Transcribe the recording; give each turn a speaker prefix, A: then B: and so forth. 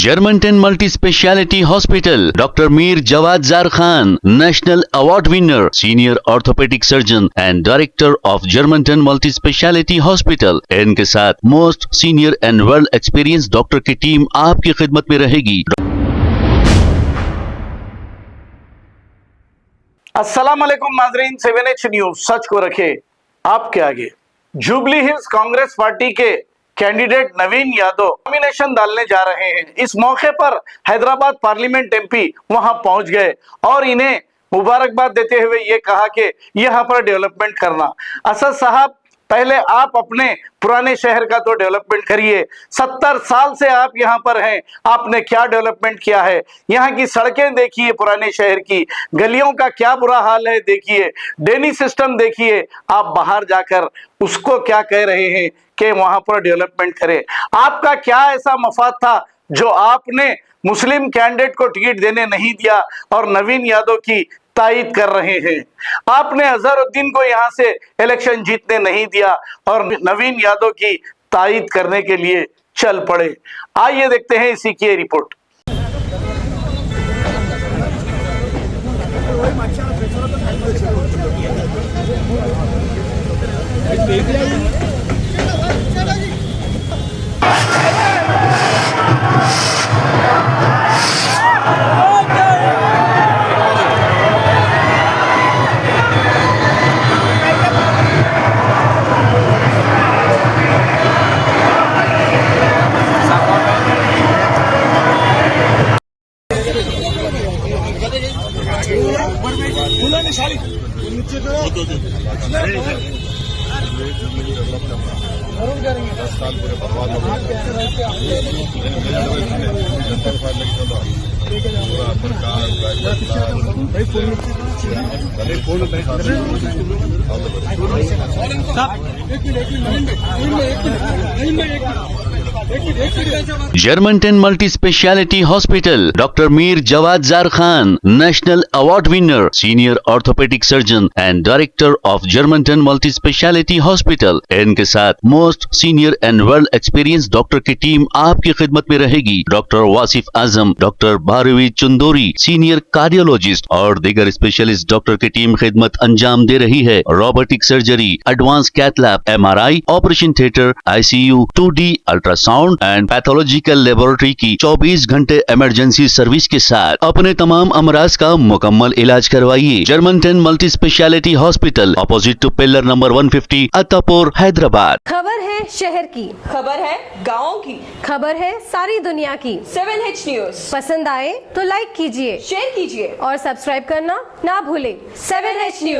A: Germanton multi speciality hospital, doctor Mir Jawad jar Khan, national award winner, senior orthopaedic surgeon and director of Germanton multi speciality hospital. इनके साथ most senior and well experience doctor की team आपकी खिदमत में रहेगी।
B: अस्सलाम वालेकुम नाजरीन, 7H न्यूज सच को रखे आपके आगे। जुबली हिल्स कांग्रेस पार्टी के कैंडिडेट नवीन यादव नॉमिनेशन डालने जा रहे हैं। इस मौके पर हैदराबाद पार्लियामेंट एमपी वहां पहुंच गए और इन्हें मुबारकबाद देते हुए ये कहा कि यहां पर डेवलपमेंट करना। असद साहब, पहले आप अपने पुराने शहर का तो डेवलपमेंट करिए। 70 साल से आप यहाँ पर हैं, आपने क्या डेवलपमेंट किया है? यहाँ की सड़कें देखिए, पुराने शहर की गलियों का क्या बुरा हाल है देखिए, ड्रेनेज सिस्टम देखिए। आप बाहर जाकर उसको क्या कह रहे हैं कि वहां पर डेवलपमेंट करें। आपका क्या ऐसा मफाद था जो आपने मुस्लिम कैंडिडेट को टिकट देने नहीं दिया और नवीन यादव की तायद कर रहे हैं? आपने अजहरुद्दीन को यहां से इलेक्शन जीतने नहीं दिया और नवीन यादव की तायद करने के लिए चल पड़े। आइए देखते हैं इसी की report.
A: Germanton multi speciality hospital, doctor Mir Jawad jar Khan, national award winner, senior orthopaedic surgeon and director of Germanton multi speciality hospital. इनके साथ most senior and well experience doctor की टीम आपकी खिदमत में रहेगी। Doctor Wasif Azam, doctor Bharvi Chandori, senior cardiologist और दीगर specialist doctor की टीम खिदमत अंजाम दे रही है। Robotic surgery, advance cath lab, MRI, operation theatre, ICU, 2D ultrasound and pathological laboratory की 24 घंटे इमरजेंसी सर्विस के साथ अपने तमाम अमराज का मुकम्मल इलाज करवाइए। Germanton multi speciality hospital, opposite to pillar number 150, Attapur, Hyderabad.
C: खबर है शहर की,
D: खबर है गाँव की,
C: खबर है सारी दुनिया की।
D: 7H न्यूज
C: पसंद आए तो लाइक कीजिए,
D: शेयर कीजिए
C: और सब्सक्राइब करना ना भूलें।
D: 7H news.